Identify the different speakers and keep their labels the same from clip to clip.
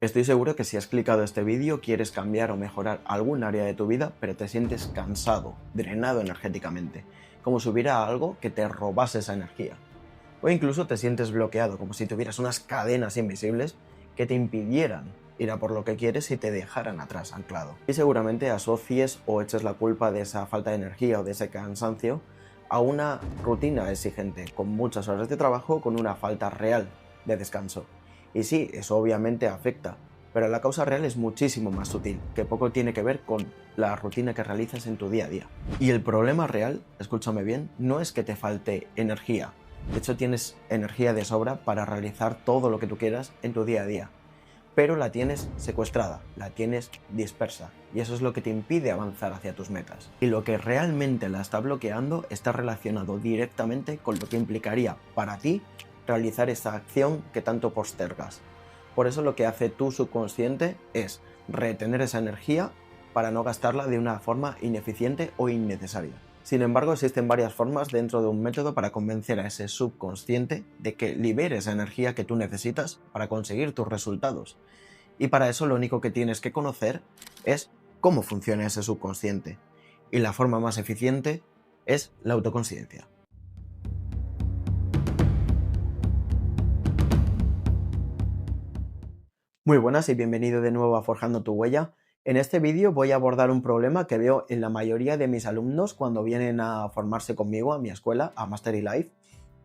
Speaker 1: Estoy seguro que si has clicado este vídeo quieres cambiar o mejorar algún área de tu vida, pero te sientes cansado, drenado energéticamente, como si hubiera algo que te robase esa energía. O incluso te sientes bloqueado, como si tuvieras unas cadenas invisibles que te impidieran ir a por lo que quieres y te dejaran atrás anclado. Y seguramente asocies o eches la culpa de esa falta de energía o de ese cansancio a una rutina exigente, con muchas horas de trabajo, con una falta real de descanso. Y sí, eso obviamente afecta, pero la causa real es muchísimo más sutil, que poco tiene que ver con la rutina que realizas en tu día a día. Y el problema real, escúchame bien, no es que te falte energía. De hecho, tienes energía de sobra para realizar todo lo que tú quieras en tu día a día, pero la tienes secuestrada, la tienes dispersa, y eso es lo que te impide avanzar hacia tus metas. Y lo que realmente la está bloqueando está relacionado directamente con lo que implicaría para ti realizar esa acción que tanto postergas. Por eso lo que hace tu subconsciente es retener esa energía para no gastarla de una forma ineficiente o innecesaria. Sin embargo, existen varias formas dentro de un método para convencer a ese subconsciente de que libere esa energía que tú necesitas para conseguir tus resultados. Y para eso lo único que tienes que conocer es cómo funciona ese subconsciente. Y la forma más eficiente es la autoconciencia. Muy buenas y bienvenido de nuevo a Forjando tu Huella. En este vídeo voy a abordar un problema que veo en la mayoría de mis alumnos cuando vienen a formarse conmigo a mi escuela, a Mastery Life.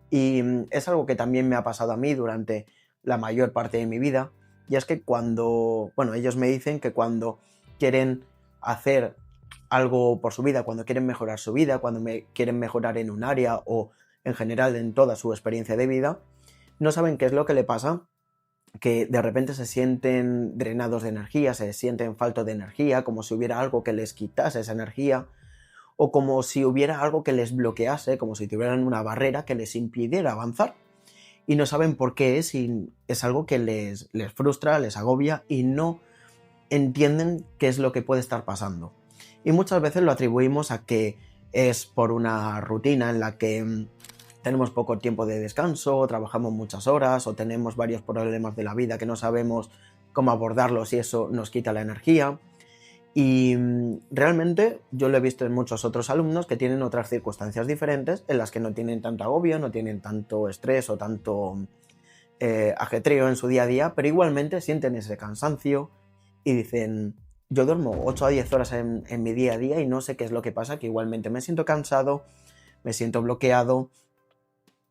Speaker 1: Y es algo que también me ha pasado a mí durante la mayor parte de mi vida. Y es que ellos me dicen que cuando quieren hacer algo por su vida, cuando quieren mejorar su vida, cuando quieren mejorar en un área o en general en toda su experiencia de vida, no saben qué es lo que le pasa, que de repente se sienten drenados de energía, se sienten falto de energía, como si hubiera algo que les quitase esa energía, o como si hubiera algo que les bloquease, como si tuvieran una barrera que les impidiera avanzar. Y no saben por qué es, y es algo que les frustra, les agobia y no entienden qué es lo que puede estar pasando. Y muchas veces lo atribuimos a que es por una rutina en la que tenemos poco tiempo de descanso, trabajamos muchas horas o tenemos varios problemas de la vida que no sabemos cómo abordarlos y eso nos quita la energía. Y realmente yo lo he visto en muchos otros alumnos que tienen otras circunstancias diferentes en las que no tienen tanto agobio, no tienen tanto estrés o tanto ajetreo en su día a día, pero igualmente sienten ese cansancio y dicen: yo duermo 8 a 10 horas en mi día a día y no sé qué es lo que pasa, que igualmente me siento cansado, me siento bloqueado.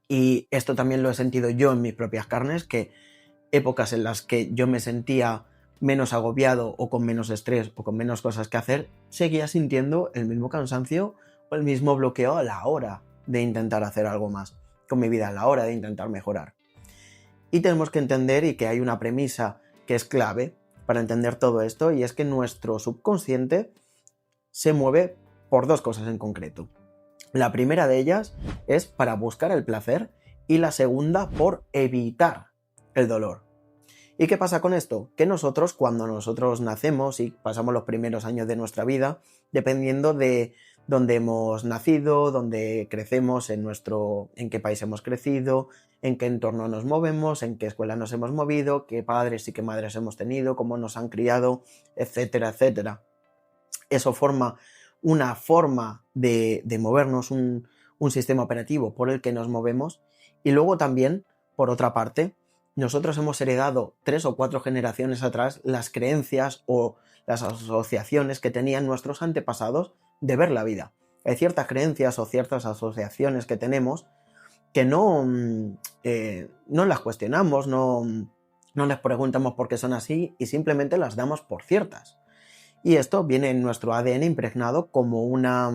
Speaker 1: Y esto también lo he sentido yo en mis propias carnes, que épocas en las que yo me sentía menos agobiado o con menos estrés o con menos cosas que hacer, seguía sintiendo el mismo cansancio o el mismo bloqueo a la hora de intentar hacer algo más con mi vida, a la hora de intentar mejorar. Y tenemos que entender, y que hay una premisa que es clave para entender todo esto, y es que nuestro subconsciente se mueve por dos cosas en concreto. La primera de ellas es para buscar el placer y la segunda por evitar el dolor. ¿Y qué pasa con esto? Que nosotros, cuando nosotros nacemos y pasamos los primeros años de nuestra vida, dependiendo de dónde hemos nacido, dónde crecemos, en qué país hemos crecido, en qué entorno nos movemos, en qué escuela nos hemos movido, qué padres y qué madres hemos tenido, cómo nos han criado, etcétera, etcétera. Eso forma una forma de movernos, un sistema operativo por el que nos movemos. Y luego también, por otra parte, nosotros hemos heredado 3 o 4 generaciones atrás las creencias o las asociaciones que tenían nuestros antepasados de ver la vida. Hay ciertas creencias o ciertas asociaciones que tenemos que no las cuestionamos, no les preguntamos por qué son así y simplemente las damos por ciertas. Y esto viene en nuestro ADN impregnado como una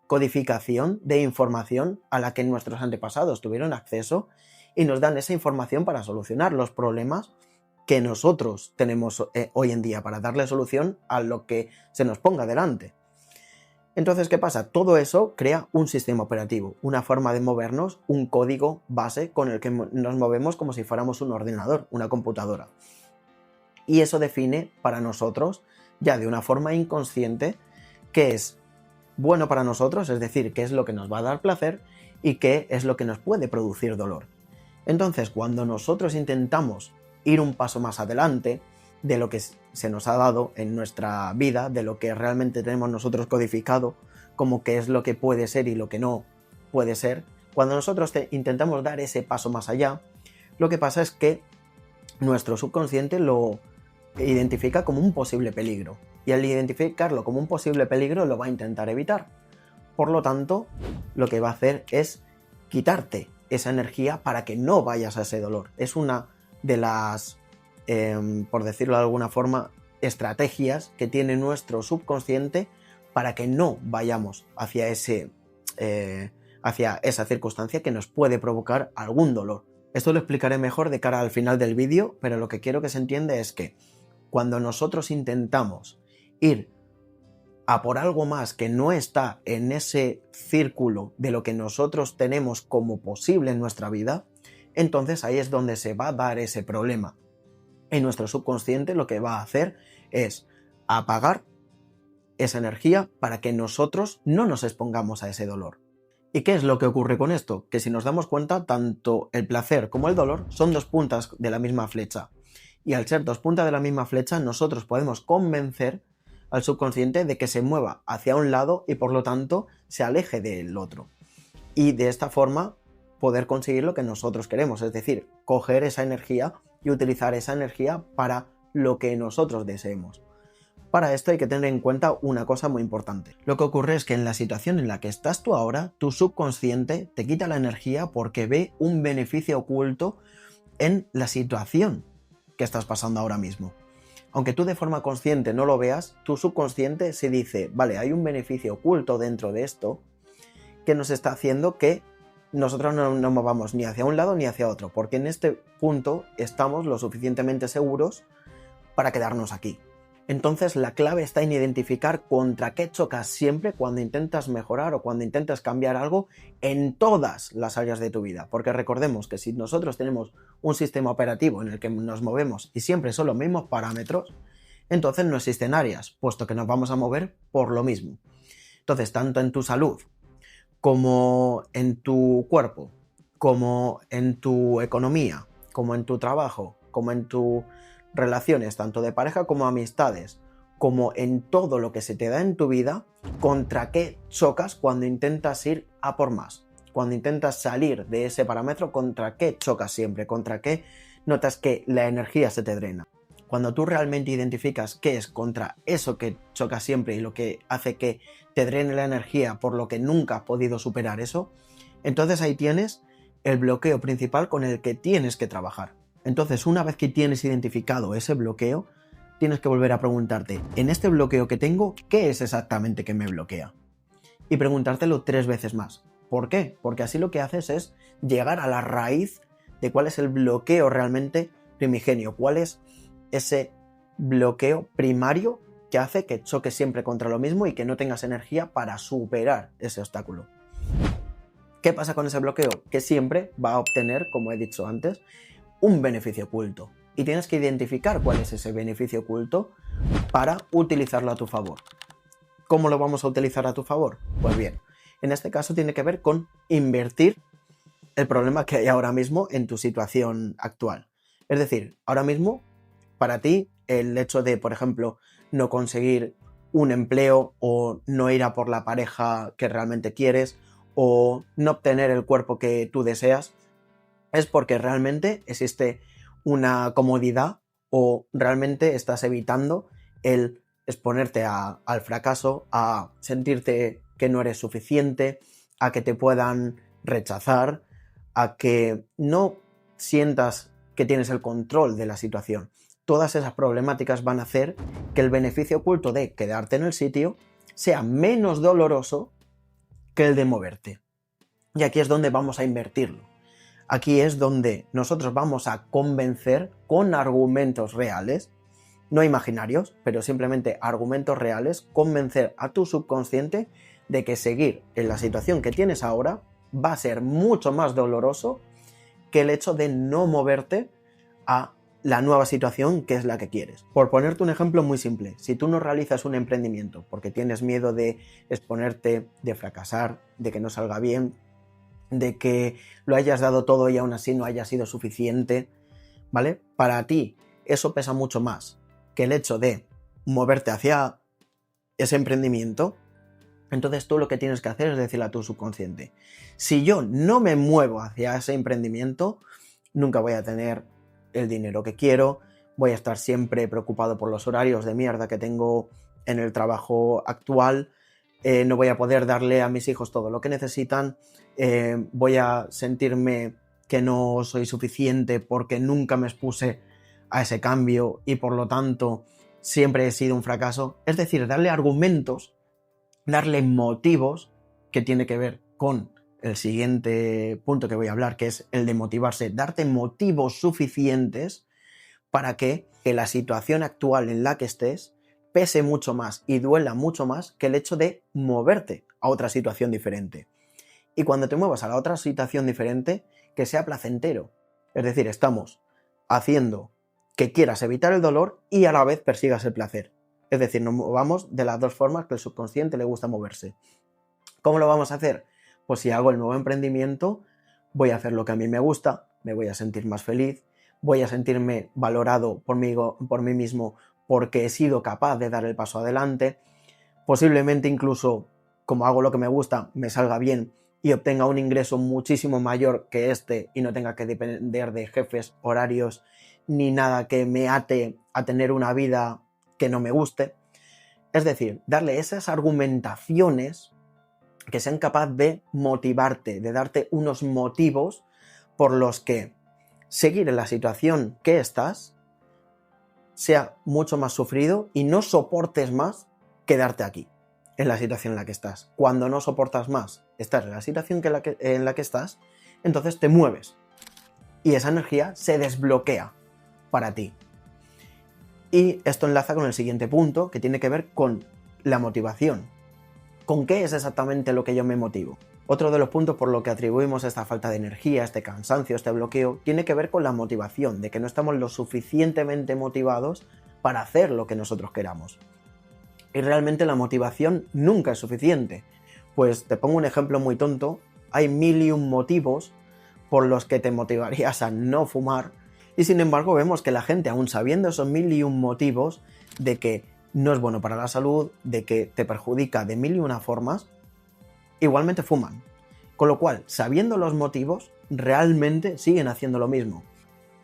Speaker 1: codificación de información a la que nuestros antepasados tuvieron acceso y nos dan esa información para solucionar los problemas que nosotros tenemos hoy en día, para darle solución a lo que se nos ponga delante. Entonces, ¿qué pasa? Todo eso crea un sistema operativo, una forma de movernos, un código base con el que nos movemos como si fuéramos un ordenador, una computadora. Y eso define para nosotros, ya de una forma inconsciente, qué es bueno para nosotros, es decir, qué es lo que nos va a dar placer y qué es lo que nos puede producir dolor. Entonces, cuando nosotros intentamos ir un paso más adelante, de lo que se nos ha dado en nuestra vida, de lo que realmente tenemos nosotros codificado, como qué es lo que puede ser y lo que no puede ser. Cuando nosotros intentamos dar ese paso más allá, lo que pasa es que nuestro subconsciente lo identifica como un posible peligro, y al identificarlo como un posible peligro lo va a intentar evitar. Por lo tanto, lo que va a hacer es quitarte esa energía para que no vayas a ese dolor. Es una de las, por decirlo de alguna forma, estrategias que tiene nuestro subconsciente para que no vayamos hacia esa circunstancia que nos puede provocar algún dolor. Esto lo explicaré mejor de cara al final del vídeo, pero lo que quiero que se entienda es que cuando nosotros intentamos ir a por algo más que no está en ese círculo de lo que nosotros tenemos como posible en nuestra vida, entonces ahí es donde se va a dar ese problema. En nuestro subconsciente lo que va a hacer es apagar esa energía para que nosotros no nos expongamos a ese dolor. ¿Y qué es lo que ocurre con esto? Que si nos damos cuenta, tanto el placer como el dolor son dos puntas de la misma flecha. Y al ser dos puntas de la misma flecha, nosotros podemos convencer al subconsciente de que se mueva hacia un lado y por lo tanto se aleje del otro. Y de esta forma poder conseguir lo que nosotros queremos, es decir, coger esa energía y utilizar esa energía para lo que nosotros deseemos. Para esto hay que tener en cuenta una cosa muy importante. Lo que ocurre es que en la situación en la que estás tú ahora, tu subconsciente te quita la energía porque ve un beneficio oculto en la situación que estás pasando ahora mismo. Aunque tú de forma consciente no lo veas, tu subconsciente se dice, vale, hay un beneficio oculto dentro de esto que nos está haciendo que nosotros no nos movamos ni hacia un lado ni hacia otro, porque en este punto estamos lo suficientemente seguros para quedarnos aquí. Entonces la clave está en identificar contra qué chocas siempre cuando intentas mejorar o cuando intentas cambiar algo en todas las áreas de tu vida. Porque recordemos que si nosotros tenemos un sistema operativo en el que nos movemos y siempre son los mismos parámetros, entonces no existen áreas, puesto que nos vamos a mover por lo mismo. Entonces, tanto en tu salud, como en tu cuerpo, como en tu economía, como en tu trabajo, como en tus relaciones, tanto de pareja como amistades, como en todo lo que se te da en tu vida, contra qué chocas cuando intentas ir a por más. Cuando intentas salir de ese parámetro, contra qué chocas siempre, contra qué notas que la energía se te drena. Cuando tú realmente identificas qué es contra eso que chocas siempre y lo que hace que te drene la energía por lo que nunca has podido superar eso, entonces ahí tienes el bloqueo principal con el que tienes que trabajar. Entonces, una vez que tienes identificado ese bloqueo, tienes que volver a preguntarte, en este bloqueo que tengo, ¿qué es exactamente que me bloquea? Y preguntártelo 3 veces más. ¿Por qué? Porque así lo que haces es llegar a la raíz de cuál es el bloqueo realmente primigenio, cuál es ese bloqueo primario que hace que choques siempre contra lo mismo y que no tengas energía para superar ese obstáculo. ¿Qué pasa con ese bloqueo? Que siempre va a obtener, como he dicho antes, un beneficio oculto. Y tienes que identificar cuál es ese beneficio oculto para utilizarlo a tu favor. ¿Cómo lo vamos a utilizar a tu favor? Pues bien, en este caso tiene que ver con invertir el problema que hay ahora mismo en tu situación actual. Es decir, ahora mismo, para ti, el hecho de, por ejemplo, no conseguir un empleo o no ir a por la pareja que realmente quieres o no obtener el cuerpo que tú deseas, es porque realmente existe una comodidad o realmente estás evitando el exponerte al fracaso, a sentirte que no eres suficiente, a que te puedan rechazar, a que no sientas que tienes el control de la situación. Todas esas problemáticas van a hacer que el beneficio oculto de quedarte en el sitio sea menos doloroso que el de moverte. Y aquí es donde vamos a invertirlo. Aquí es donde nosotros vamos a convencer con argumentos reales, no imaginarios, pero simplemente argumentos reales, convencer a tu subconsciente de que seguir en la situación que tienes ahora va a ser mucho más doloroso que el hecho de no moverte a la nueva situación que es la que quieres. Por ponerte un ejemplo muy simple, si tú no realizas un emprendimiento porque tienes miedo de exponerte, de fracasar, de que no salga bien, de que lo hayas dado todo y aún así no haya sido suficiente, ¿vale? Para ti eso pesa mucho más que el hecho de moverte hacia ese emprendimiento, entonces tú lo que tienes que hacer es decirle a tu subconsciente: si yo no me muevo hacia ese emprendimiento, nunca voy a tener el dinero que quiero, voy a estar siempre preocupado por los horarios de mierda que tengo en el trabajo actual, no voy a poder darle a mis hijos todo lo que necesitan, voy a sentirme que no soy suficiente porque nunca me expuse a ese cambio y por lo tanto siempre he sido un fracaso. Es decir, darle argumentos, darle motivos, que tiene que ver con el siguiente punto que voy a hablar, que es el de motivarse, darte motivos suficientes para que la situación actual en la que estés pese mucho más y duela mucho más que el hecho de moverte a otra situación diferente. Y cuando te muevas a la otra situación diferente, que sea placentero. Es decir, estamos haciendo que quieras evitar el dolor y a la vez persigas el placer. Es decir, nos movamos de las dos formas que el subconsciente le gusta moverse. ¿Cómo lo vamos a hacer? Pues si hago el nuevo emprendimiento, voy a hacer lo que a mí me gusta, me voy a sentir más feliz, voy a sentirme valorado por mí mismo porque he sido capaz de dar el paso adelante, posiblemente incluso, como hago lo que me gusta, me salga bien y obtenga un ingreso muchísimo mayor que este y no tenga que depender de jefes, horarios, ni nada que me ate a tener una vida que no me guste. Es decir, darle esas argumentaciones que sean capaces de motivarte, de darte unos motivos por los que seguir en la situación que estás sea mucho más sufrido y no soportes más quedarte aquí, en la situación en la que estás. Cuando no soportas más estar en la situación en la que estás, entonces te mueves y esa energía se desbloquea para ti. Y esto enlaza con el siguiente punto, que tiene que ver con la motivación. ¿Con qué es exactamente lo que yo me motivo? Otro de los puntos por lo que atribuimos esta falta de energía, este cansancio, este bloqueo, tiene que ver con la motivación, de que no estamos lo suficientemente motivados para hacer lo que nosotros queramos. Y realmente la motivación nunca es suficiente. Pues te pongo un ejemplo muy tonto, hay 1001 motivos por los que te motivarías a no fumar, y sin embargo vemos que la gente, aún sabiendo esos 1001 motivos de que no es bueno para la salud, de que te perjudica de 1001 formas, igualmente fuman. Con lo cual, sabiendo los motivos, realmente siguen haciendo lo mismo.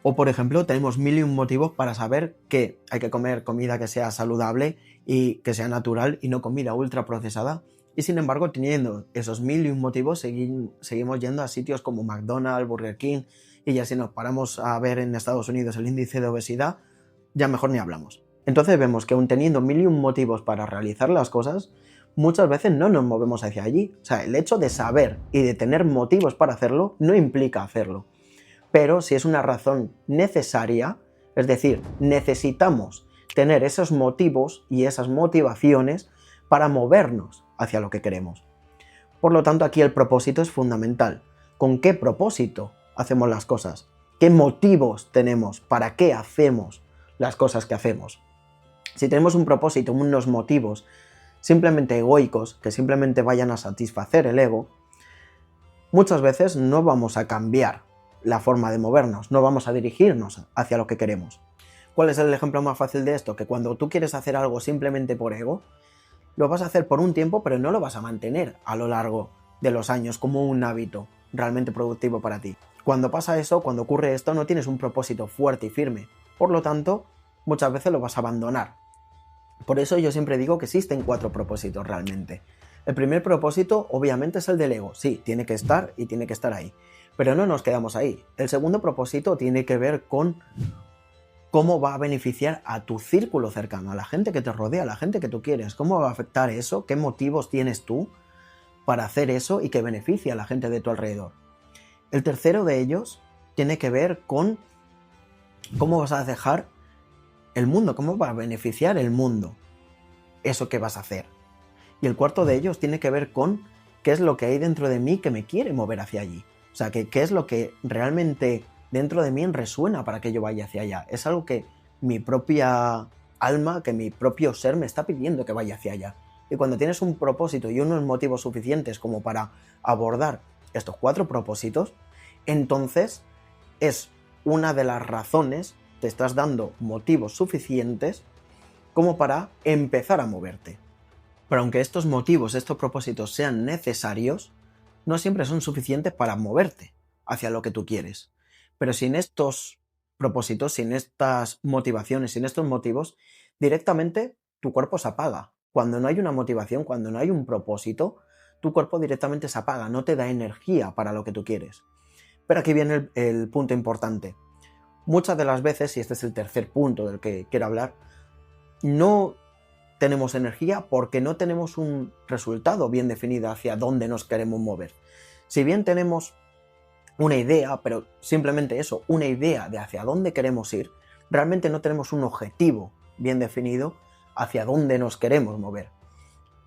Speaker 1: O por ejemplo, tenemos 1001 motivos para saber que hay que comer comida que sea saludable y que sea natural y no comida ultra procesada. Y sin embargo, teniendo esos 1001 motivos, seguimos yendo a sitios como McDonald's, Burger King, y ya si nos paramos a ver en Estados Unidos el índice de obesidad, ya mejor ni hablamos. Entonces vemos que aun teniendo 1001 motivos para realizar las cosas, muchas veces no nos movemos hacia allí. O sea, el hecho de saber y de tener motivos para hacerlo no implica hacerlo. Pero si es una razón necesaria, es decir, necesitamos tener esos motivos y esas motivaciones para movernos hacia lo que queremos. Por lo tanto, aquí el propósito es fundamental. ¿Con qué propósito hacemos las cosas? ¿Qué motivos tenemos? ¿Para qué hacemos las cosas que hacemos? Si tenemos un propósito, unos motivos simplemente egoicos, que simplemente vayan a satisfacer el ego, muchas veces no vamos a cambiar la forma de movernos, no vamos a dirigirnos hacia lo que queremos. ¿Cuál es el ejemplo más fácil de esto? Que cuando tú quieres hacer algo simplemente por ego, lo vas a hacer por un tiempo, pero no lo vas a mantener a lo largo de los años como un hábito realmente productivo para ti. Cuando pasa eso, cuando ocurre esto, no tienes un propósito fuerte y firme. Por lo tanto, muchas veces lo vas a abandonar. Por eso yo siempre digo que existen 4 propósitos realmente. El primer propósito, obviamente, es el del ego. Sí, tiene que estar y tiene que estar ahí. Pero no nos quedamos ahí. El segundo propósito tiene que ver con cómo va a beneficiar a tu círculo cercano, a la gente que te rodea, a la gente que tú quieres. ¿Cómo va a afectar eso? ¿Qué motivos tienes tú para hacer eso y que beneficie a la gente de tu alrededor? El tercero de ellos tiene que ver con cómo vas a dejar el mundo, cómo va a beneficiar el mundo eso que vas a hacer. Y el cuarto de ellos tiene que ver con qué es lo que hay dentro de mí que me quiere mover hacia allí. O sea, qué es lo que realmente dentro de mí resuena para que yo vaya hacia allá. Es algo que mi propia alma, que mi propio ser me está pidiendo que vaya hacia allá. Y cuando tienes un propósito y unos motivos suficientes como para abordar estos 4 propósitos, entonces es una de las razones, te estás dando motivos suficientes como para empezar a moverte. Pero aunque estos motivos, estos propósitos sean necesarios, no siempre son suficientes para moverte hacia lo que tú quieres. Pero sin estos propósitos, sin estas motivaciones, sin estos motivos, directamente tu cuerpo se apaga. Cuando no hay una motivación, cuando no hay un propósito, tu cuerpo directamente se apaga, no te da energía para lo que tú quieres. Pero aquí viene el punto importante. Muchas de las veces, y este es el tercer punto del que quiero hablar, no tenemos energía porque no tenemos un resultado bien definido hacia dónde nos queremos mover. Si bien tenemos una idea, pero simplemente eso, una idea de hacia dónde queremos ir, realmente no tenemos un objetivo bien definido hacia dónde nos queremos mover.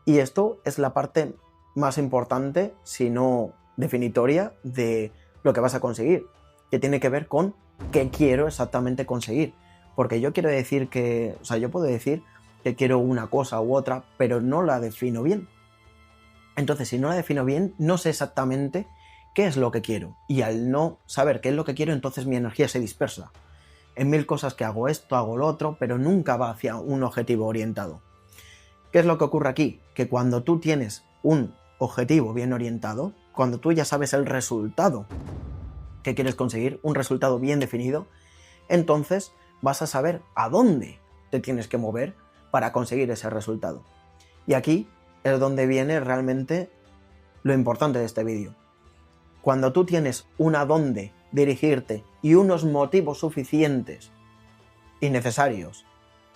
Speaker 1: Y esto es la parte más importante, si no definitoria, de lo que vas a conseguir, que tiene que ver con qué quiero exactamente conseguir. Porque yo quiero decir que, yo puedo decir que quiero una cosa u otra, pero no la defino bien. Entonces, si no la defino bien, no sé exactamente qué es lo que quiero. Y al no saber qué es lo que quiero, entonces mi energía se dispersa en mil cosas que hago esto, hago lo otro, pero nunca va hacia un objetivo orientado. ¿Qué es lo que ocurre aquí? Que cuando tú tienes un objetivo bien orientado, cuando tú ya sabes el resultado que quieres conseguir, un resultado bien definido, entonces vas a saber a dónde te tienes que mover para conseguir ese resultado. Y aquí es donde viene realmente lo importante de este vídeo. Cuando tú tienes un a dónde dirigirte y unos motivos suficientes y necesarios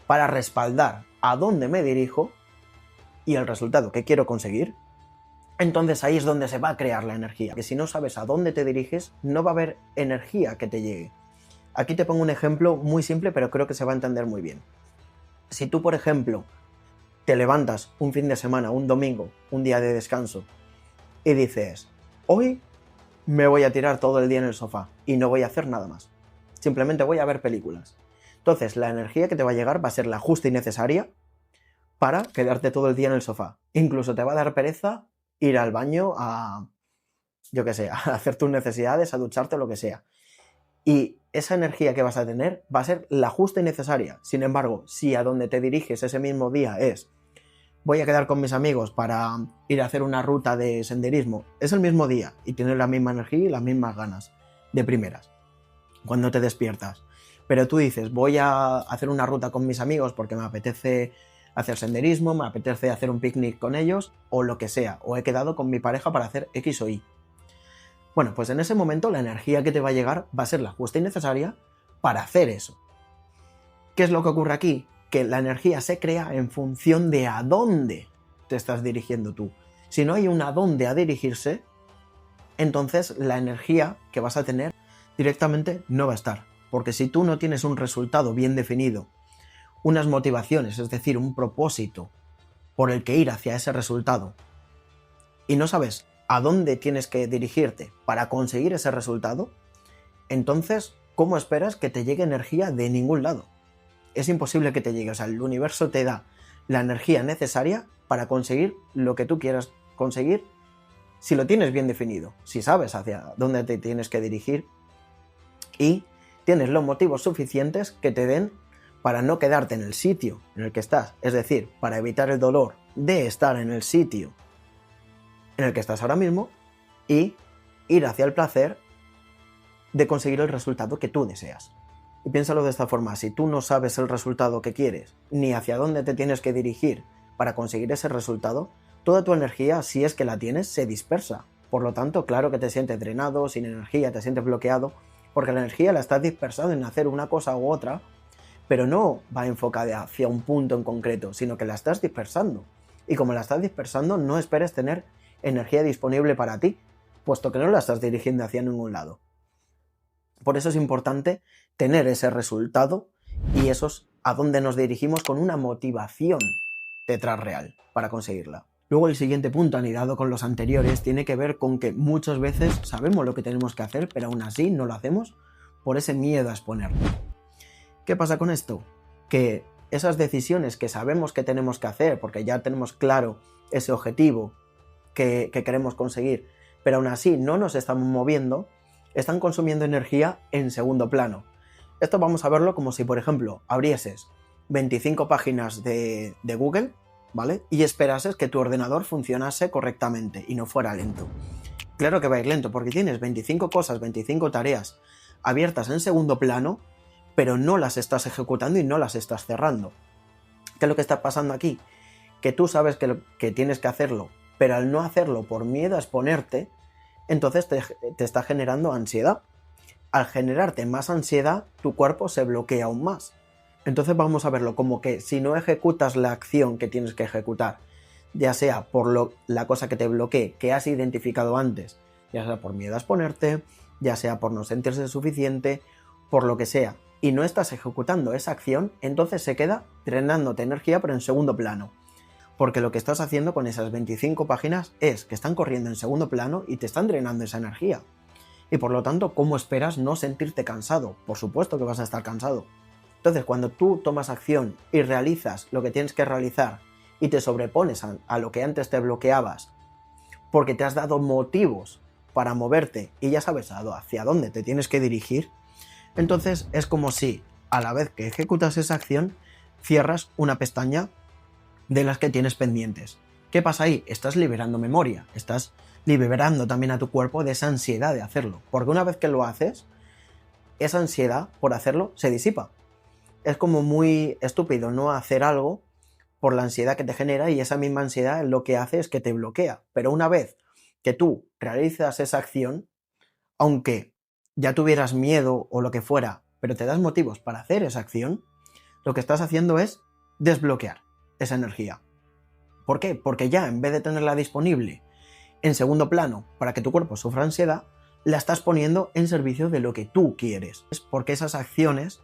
Speaker 1: para respaldar a dónde me dirijo y el resultado que quiero conseguir, entonces ahí es donde se va a crear la energía. Que si no sabes a dónde te diriges, no va a haber energía que te llegue. Aquí te pongo un ejemplo muy simple, pero creo que se va a entender muy bien. Si tú, por ejemplo, te levantas un fin de semana, un domingo, un día de descanso, y dices, hoy me voy a tirar todo el día en el sofá y no voy a hacer nada más. Simplemente voy a ver películas. Entonces, la energía que te va a llegar va a ser la justa y necesaria para quedarte todo el día en el sofá. Incluso te va a dar pereza ir al baño a, yo qué sé, a hacer tus necesidades, a ducharte o lo que sea. Y esa energía que vas a tener va a ser la justa y necesaria. Sin embargo, si a donde te diriges ese mismo día es voy a quedar con mis amigos para ir a hacer una ruta de senderismo, es el mismo día y tienes la misma energía y las mismas ganas de primeras cuando te despiertas. Pero tú dices, voy a hacer una ruta con mis amigos porque me apetece hacer senderismo, me apetece hacer un picnic con ellos o lo que sea, o he quedado con mi pareja para hacer X o Y. Bueno, pues en ese momento la energía que te va a llegar va a ser la justa y necesaria para hacer eso. ¿Qué es lo que ocurre aquí? Que la energía se crea en función de a dónde te estás dirigiendo tú. Si no hay un a dónde a dirigirse, entonces la energía que vas a tener directamente no va a estar. Porque si tú no tienes un resultado bien definido, unas motivaciones, es decir, un propósito por el que ir hacia ese resultado, y no sabes a dónde tienes que dirigirte para conseguir ese resultado, entonces, ¿cómo esperas que te llegue energía de ningún lado? Es imposible que te llegue, el universo te da la energía necesaria para conseguir lo que tú quieras conseguir si lo tienes bien definido, si sabes hacia dónde te tienes que dirigir y tienes los motivos suficientes que te den para no quedarte en el sitio en el que estás, es decir, para evitar el dolor de estar en el sitio en el que estás ahora mismo y ir hacia el placer de conseguir el resultado que tú deseas. Y piénsalo de esta forma, si tú no sabes el resultado que quieres, ni hacia dónde te tienes que dirigir para conseguir ese resultado, toda tu energía, si es que la tienes, se dispersa. Por lo tanto, claro que te sientes drenado, sin energía, te sientes bloqueado, porque la energía la estás dispersando en hacer una cosa u otra, pero no va enfocada hacia un punto en concreto, sino que la estás dispersando. Y como la estás dispersando, no esperes tener energía disponible para ti, puesto que no la estás dirigiendo hacia ningún lado. Por eso es importante tener ese resultado y esos a dónde nos dirigimos con una motivación detrás real para conseguirla. Luego el siguiente punto, anidado con los anteriores, tiene que ver con que muchas veces sabemos lo que tenemos que hacer, pero aún así no lo hacemos por ese miedo a exponerlo. ¿Qué pasa con esto? Que esas decisiones que sabemos que tenemos que hacer, porque ya tenemos claro ese objetivo que queremos conseguir, pero aún así no nos estamos moviendo, están consumiendo energía en segundo plano. Esto vamos a verlo como si, por ejemplo, abrieses 25 páginas de Google, ¿vale? Y esperases que tu ordenador funcionase correctamente y no fuera lento. Claro que va a ir lento porque tienes 25 cosas, 25 tareas abiertas en segundo plano, pero no las estás ejecutando y no las estás cerrando. ¿Qué es lo que está pasando aquí? Que tú sabes que tienes que hacerlo, pero al no hacerlo por miedo a exponerte, entonces te está generando ansiedad. Al generarte más ansiedad, tu cuerpo se bloquea aún más. Entonces vamos a verlo como que si no ejecutas la acción que tienes que ejecutar, ya sea por la cosa que te bloquee, que has identificado antes, ya sea por miedo a exponerte, ya sea por no sentirse suficiente, por lo que sea, y no estás ejecutando esa acción, entonces se queda drenándote energía pero en segundo plano. Porque lo que estás haciendo con esas 25 páginas es que están corriendo en segundo plano y te están drenando esa energía. Y por lo tanto, ¿cómo esperas no sentirte cansado? Por supuesto que vas a estar cansado. Entonces, cuando tú tomas acción y realizas lo que tienes que realizar y te sobrepones a lo que antes te bloqueabas, porque te has dado motivos para moverte y ya sabes hacia dónde te tienes que dirigir, entonces es como si a la vez que ejecutas esa acción, cierras una pestaña de las que tienes pendientes. ¿Qué pasa ahí? Estás liberando memoria, estás liberando también a tu cuerpo de esa ansiedad de hacerlo, porque una vez que lo haces, esa ansiedad por hacerlo se disipa. Es como muy estúpido no hacer algo por la ansiedad que te genera y esa misma ansiedad lo que hace es que te bloquea. Pero una vez que tú realizas esa acción, aunque ya tuvieras miedo o lo que fuera, pero te das motivos para hacer esa acción, lo que estás haciendo es desbloquear esa energía. ¿Por qué? Porque ya en vez de tenerla disponible en segundo plano para que tu cuerpo sufra ansiedad, la estás poniendo en servicio de lo que tú quieres. Es porque esas acciones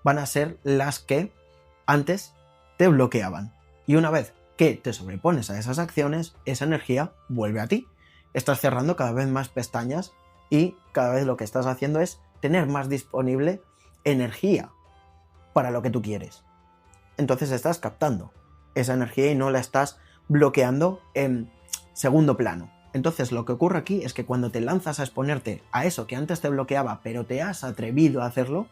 Speaker 1: van a ser las que antes te bloqueaban. Y una vez que te sobrepones a esas acciones, esa energía vuelve a ti. Estás cerrando cada vez más pestañas y cada vez lo que estás haciendo es tener más disponible energía para lo que tú quieres. Entonces estás captando esa energía y no la estás bloqueando en segundo plano. Entonces lo que ocurre aquí es que cuando te lanzas a exponerte a eso que antes te bloqueaba, pero te has atrevido a hacerlo,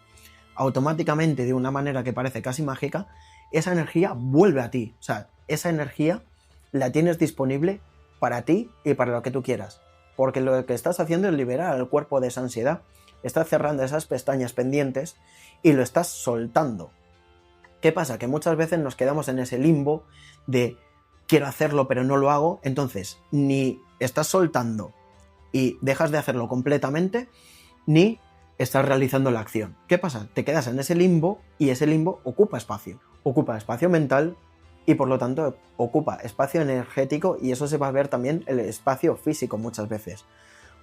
Speaker 1: automáticamente, de una manera que parece casi mágica, esa energía vuelve a ti. O sea, esa energía la tienes disponible para ti y para lo que tú quieras. Porque lo que estás haciendo es liberar al cuerpo de esa ansiedad. Estás cerrando esas pestañas pendientes y lo estás soltando. ¿Qué pasa? Que muchas veces nos quedamos en ese limbo de quiero hacerlo pero no lo hago. Entonces, ni estás soltando y dejas de hacerlo completamente, ni estás realizando la acción. ¿Qué pasa? Te quedas en ese limbo y ese limbo ocupa espacio mental y por lo tanto ocupa espacio energético y eso se va a ver también el espacio físico muchas veces.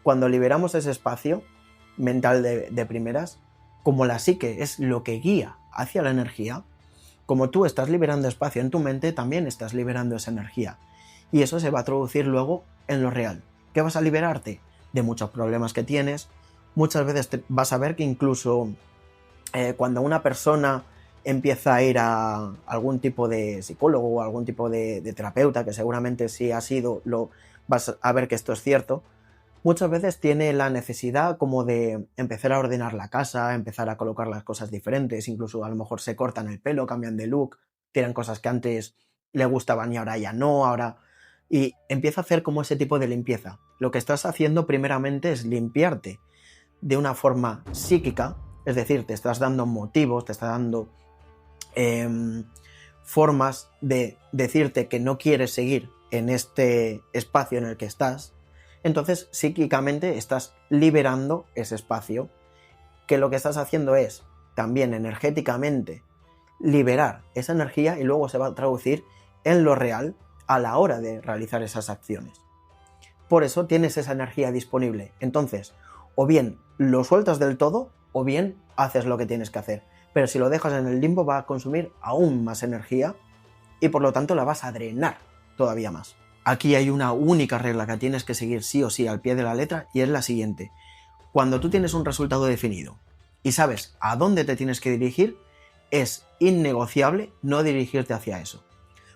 Speaker 1: Cuando liberamos ese espacio mental de primeras, como la psique es lo que guía hacia la energía, como tú estás liberando espacio en tu mente, también estás liberando esa energía. Y eso se va a traducir luego en lo real. ¿Qué vas a liberarte? De muchos problemas que tienes. Muchas veces vas a ver que incluso cuando una persona empieza a ir a algún tipo de psicólogo o algún tipo de terapeuta, que seguramente si ha sido, vas a ver que esto es cierto, muchas veces tiene la necesidad como de empezar a ordenar la casa, empezar a colocar las cosas diferentes, incluso a lo mejor se cortan el pelo, cambian de look, tienen cosas que antes le gustaban y ahora ya no, y empieza a hacer como ese tipo de limpieza. Lo que estás haciendo primeramente es limpiarte de una forma psíquica, es decir, te estás dando motivos, te estás dando formas de decirte que no quieres seguir en este espacio en el que estás. Entonces psíquicamente estás liberando ese espacio, que lo que estás haciendo es también energéticamente liberar esa energía y luego se va a traducir en lo real a la hora de realizar esas acciones. Por eso tienes esa energía disponible. Entonces, o bien lo sueltas del todo o bien haces lo que tienes que hacer. Pero si lo dejas en el limbo va a consumir aún más energía y por lo tanto la vas a drenar todavía más. Aquí hay una única regla que tienes que seguir sí o sí al pie de la letra y es la siguiente. Cuando tú tienes un resultado definido y sabes a dónde te tienes que dirigir, es innegociable no dirigirte hacia eso.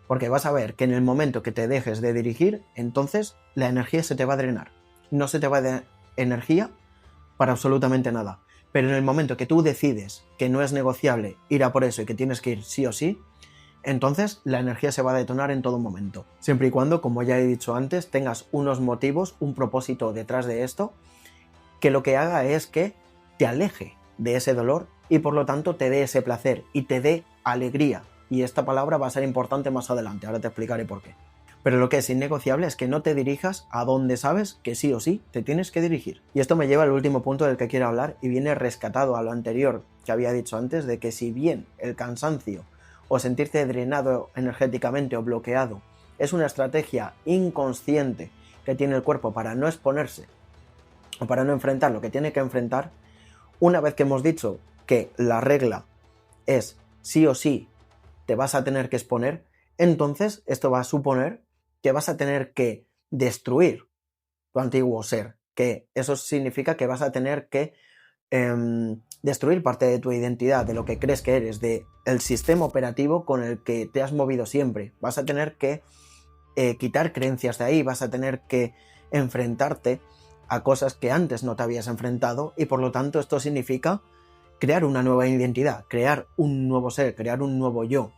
Speaker 1: Porque vas a ver que en el momento que te dejes de dirigir, entonces la energía se te va a drenar. No se te va a dar energía para absolutamente nada. Pero en el momento que tú decides que no es negociable ir a por eso y que tienes que ir sí o sí, entonces la energía se va a detonar en todo momento. Siempre y cuando, como ya he dicho antes, tengas unos motivos, un propósito detrás de esto, que lo que haga es que te aleje de ese dolor y por lo tanto te dé ese placer y te dé alegría. Y esta palabra va a ser importante más adelante, ahora te explicaré por qué. Pero lo que es innegociable es que no te dirijas a donde sabes que sí o sí te tienes que dirigir. Y esto me lleva al último punto del que quiero hablar y viene rescatado a lo anterior que había dicho antes, de que si bien el cansancio o sentirte drenado energéticamente o bloqueado es una estrategia inconsciente que tiene el cuerpo para no exponerse o para no enfrentar lo que tiene que enfrentar, una vez que hemos dicho que la regla es sí o sí te vas a tener que exponer, entonces esto va a suponer que vas a tener que destruir tu antiguo ser, que eso significa que vas a tener que destruir parte de tu identidad, de lo que crees que eres, del sistema operativo con el que te has movido siempre. Vas a tener que quitar creencias de ahí, vas a tener que enfrentarte a cosas que antes no te habías enfrentado y por lo tanto esto significa crear una nueva identidad, crear un nuevo ser, crear un nuevo yo.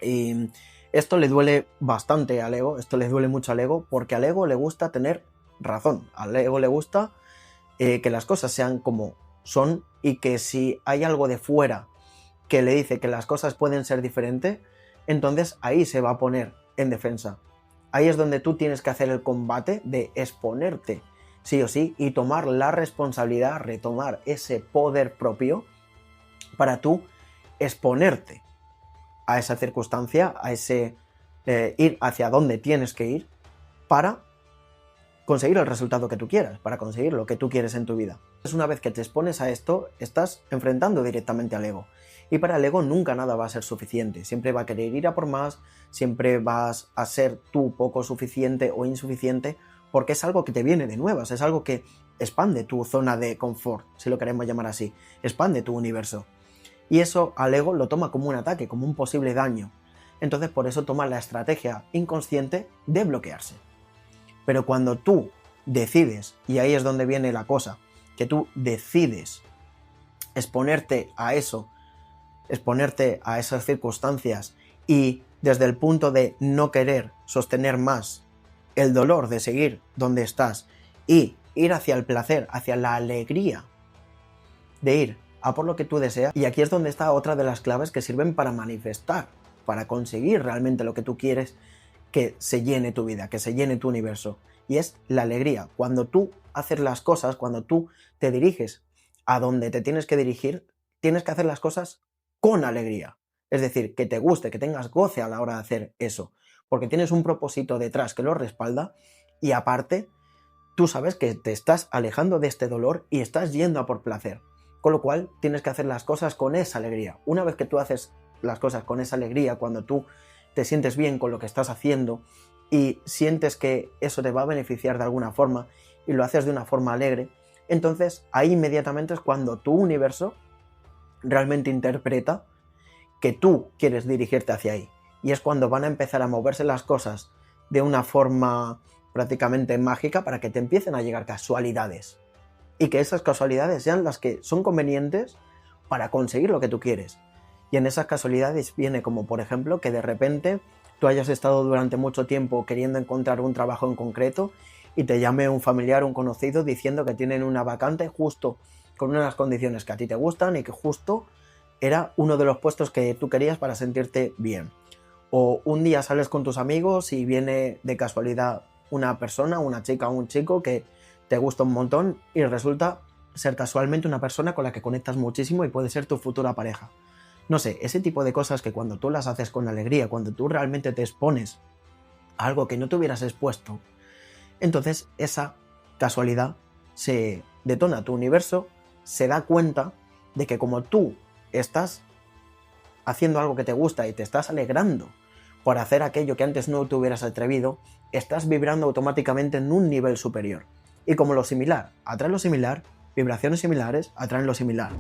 Speaker 1: Y esto le duele bastante al ego, esto le duele mucho al ego, porque al ego le gusta tener razón, al ego le gusta que las cosas sean como son y que si hay algo de fuera que le dice que las cosas pueden ser diferentes, entonces ahí se va a poner en defensa. Ahí es donde tú tienes que hacer el combate de exponerte sí o sí y tomar la responsabilidad, retomar ese poder propio para tú exponerte a esa circunstancia, a ese ir hacia donde tienes que ir para conseguir el resultado que tú quieras, para conseguir lo que tú quieres en tu vida. Entonces, una vez que te expones a esto, estás enfrentando directamente al ego. Y para el ego nunca nada va a ser suficiente. Siempre va a querer ir a por más, siempre vas a ser tú poco suficiente o insuficiente, porque es algo que te viene de nuevas, es algo que expande tu zona de confort, si lo queremos llamar así, expande tu universo. Y eso al ego lo toma como un ataque, como un posible daño. Entonces por eso toma la estrategia inconsciente de bloquearse. Pero cuando tú decides, y ahí es donde viene la cosa, que tú decides exponerte a eso, exponerte a esas circunstancias y desde el punto de no querer sostener más el dolor de seguir donde estás y ir hacia el placer, hacia la alegría de ir a por lo que tú deseas. Y aquí es donde está otra de las claves que sirven para manifestar, para conseguir realmente lo que tú quieres, que se llene tu vida, que se llene tu universo. Y es la alegría. Cuando tú haces las cosas, cuando tú te diriges a donde te tienes que dirigir, tienes que hacer las cosas con alegría. Es decir, que te guste, que tengas goce a la hora de hacer eso. Porque tienes un propósito detrás que lo respalda y aparte tú sabes que te estás alejando de este dolor y estás yendo a por placer. Con lo cual tienes que hacer las cosas con esa alegría. Una vez que tú haces las cosas con esa alegría, cuando tú te sientes bien con lo que estás haciendo y sientes que eso te va a beneficiar de alguna forma y lo haces de una forma alegre, entonces ahí inmediatamente es cuando tu universo realmente interpreta que tú quieres dirigirte hacia ahí. Y es cuando van a empezar a moverse las cosas de una forma prácticamente mágica para que te empiecen a llegar casualidades. Y que esas casualidades sean las que son convenientes para conseguir lo que tú quieres. Y en esas casualidades viene como, por ejemplo, que de repente tú hayas estado durante mucho tiempo queriendo encontrar un trabajo en concreto y te llame un familiar, un conocido, diciendo que tienen una vacante justo con unas condiciones que a ti te gustan y que justo era uno de los puestos que tú querías para sentirte bien. O un día sales con tus amigos y viene de casualidad una persona, una chica o un chico que te gusta un montón y resulta ser casualmente una persona con la que conectas muchísimo y puede ser tu futura pareja. No sé, ese tipo de cosas que cuando tú las haces con alegría, cuando tú realmente te expones a algo que no te hubieras expuesto, entonces esa casualidad se detona, tu universo se da cuenta de que como tú estás haciendo algo que te gusta y te estás alegrando por hacer aquello que antes no te hubieras atrevido, estás vibrando automáticamente en un nivel superior. Y como lo similar atrae lo similar, vibraciones similares atraen lo similar.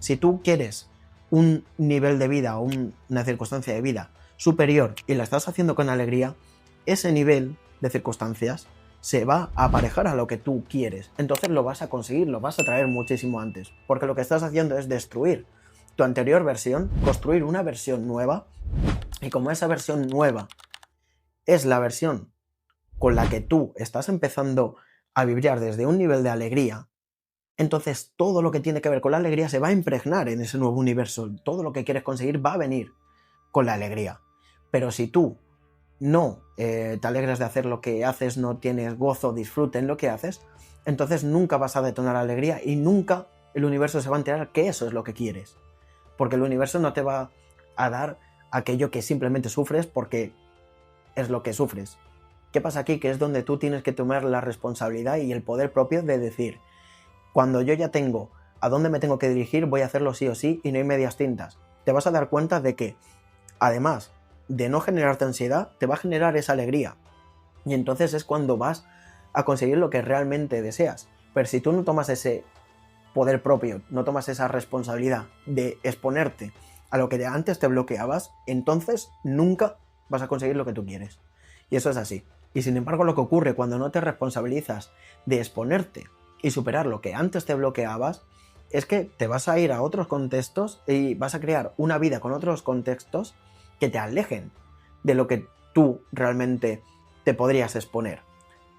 Speaker 1: Si tú quieres un nivel de vida o una circunstancia de vida superior y la estás haciendo con alegría, ese nivel de circunstancias se va a aparejar a lo que tú quieres. Entonces lo vas a conseguir, lo vas a traer muchísimo antes. Porque lo que estás haciendo es destruir tu anterior versión, construir una versión nueva. Y como esa versión nueva es la versión con la que tú estás empezando a vibrar desde un nivel de alegría, entonces todo lo que tiene que ver con la alegría se va a impregnar en ese nuevo universo. Todo lo que quieres conseguir va a venir con la alegría. Pero si tú no te alegras de hacer lo que haces, no tienes gozo, disfrute en lo que haces, entonces nunca vas a detonar alegría y nunca el universo se va a enterar que eso es lo que quieres. Porque el universo no te va a dar aquello que simplemente sufres porque es lo que sufres. ¿Qué pasa aquí? Que es donde tú tienes que tomar la responsabilidad y el poder propio de decir: cuando yo ya tengo a dónde me tengo que dirigir, voy a hacerlo sí o sí y no hay medias tintas. Te vas a dar cuenta de que, además de no generarte ansiedad, te va a generar esa alegría. Y entonces es cuando vas a conseguir lo que realmente deseas. Pero si tú no tomas ese poder propio, no tomas esa responsabilidad de exponerte a lo que antes te bloqueabas, entonces nunca vas a conseguir lo que tú quieres. Y eso es así. Y sin embargo, lo que ocurre cuando no te responsabilizas de exponerte y superar lo que antes te bloqueabas, es que te vas a ir a otros contextos y vas a crear una vida con otros contextos que te alejen de lo que tú realmente te podrías exponer.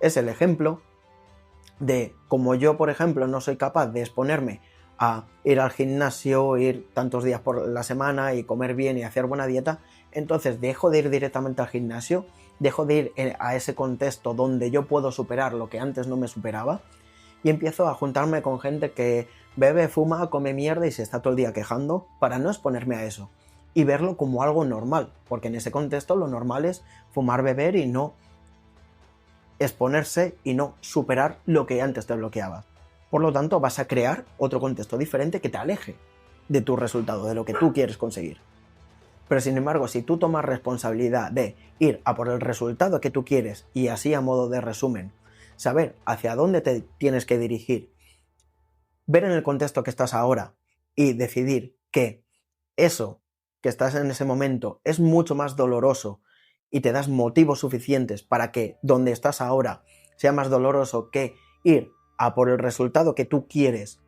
Speaker 1: Es el ejemplo de como yo, por ejemplo, no soy capaz de exponerme a ir al gimnasio, ir tantos días por la semana y comer bien y hacer buena dieta, entonces dejo de ir directamente al gimnasio, dejo de ir a ese contexto donde yo puedo superar lo que antes no me superaba y empiezo a juntarme con gente que bebe, fuma, come mierda y se está todo el día quejando para no exponerme a eso y verlo como algo normal, porque en ese contexto lo normal es fumar, beber y no exponerse y no superar lo que antes te bloqueaba. Por lo tanto, vas a crear otro contexto diferente que te aleje de tu resultado, de lo que tú quieres conseguir. Pero sin embargo, si tú tomas responsabilidad de ir a por el resultado que tú quieres y así a modo de resumen, saber hacia dónde te tienes que dirigir, ver en el contexto que estás ahora y decidir que eso que estás en ese momento es mucho más doloroso y te das motivos suficientes para que donde estás ahora sea más doloroso que ir a por el resultado que tú quieres,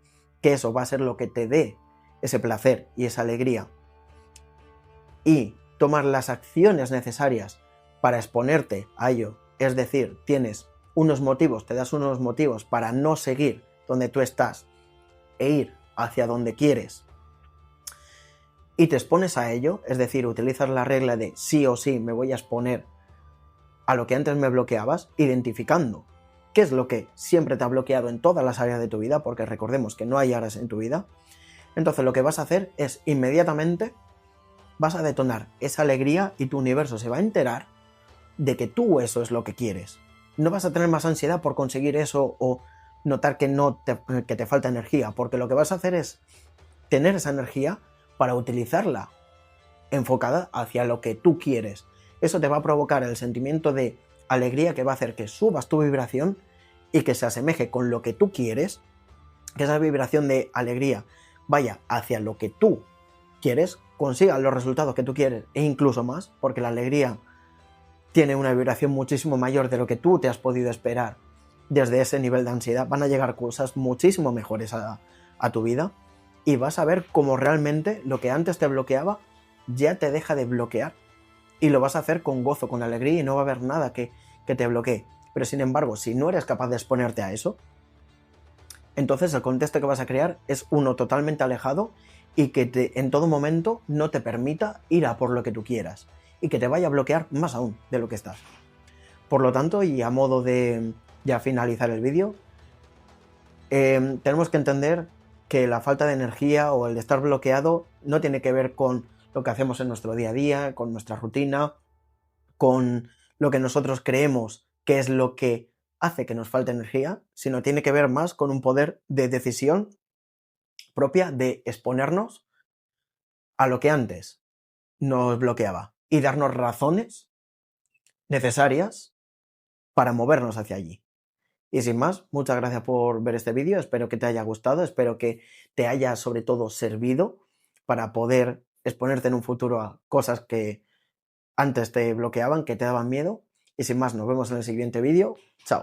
Speaker 1: que eso va a ser lo que te dé ese placer y esa alegría, y tomar las acciones necesarias para exponerte a ello, es decir, tienes unos motivos, te das unos motivos para no seguir donde tú estás e ir hacia donde quieres, y te expones a ello, es decir, utilizas la regla de sí o sí me voy a exponer a lo que antes me bloqueabas, identificando qué es lo que siempre te ha bloqueado en todas las áreas de tu vida, porque recordemos que no hay áreas en tu vida. Entonces lo que vas a hacer es inmediatamente vas a detonar esa alegría y tu universo se va a enterar de que tú eso es lo que quieres. No vas a tener más ansiedad por conseguir eso o notar que que te falta energía, porque lo que vas a hacer es tener esa energía para utilizarla enfocada hacia lo que tú quieres. Eso te va a provocar el sentimiento de alegría que va a hacer que subas tu vibración y que se asemeje con lo que tú quieres, que esa vibración de alegría vaya hacia lo que tú quieres, consiga los resultados que tú quieres e incluso más, porque la alegría tiene una vibración muchísimo mayor de lo que tú te has podido esperar. Desde ese nivel de ansiedad van a llegar cosas muchísimo mejores a tu vida y vas a ver cómo realmente lo que antes te bloqueaba ya te deja de bloquear y lo vas a hacer con gozo, con alegría y no va a haber nada que te bloquee. Pero sin embargo, si no eres capaz de exponerte a eso, entonces el contexto que vas a crear es uno totalmente alejado y que en todo momento no te permita ir a por lo que tú quieras y que te vaya a bloquear más aún de lo que estás. Por lo tanto, y a modo de ya finalizar el vídeo, tenemos que entender que la falta de energía o el de estar bloqueado no tiene que ver con lo que hacemos en nuestro día a día, con nuestra rutina, con lo que nosotros creemos que es lo que hace que nos falte energía, sino tiene que ver más con un poder de decisión propia de exponernos a lo que antes nos bloqueaba y darnos razones necesarias para movernos hacia allí. Y sin más, muchas gracias por ver este vídeo, espero que te haya gustado, espero que te haya sobre todo servido para poder exponerte en un futuro a cosas que antes te bloqueaban, que te daban miedo. Y sin más, nos vemos en el siguiente vídeo. Chao.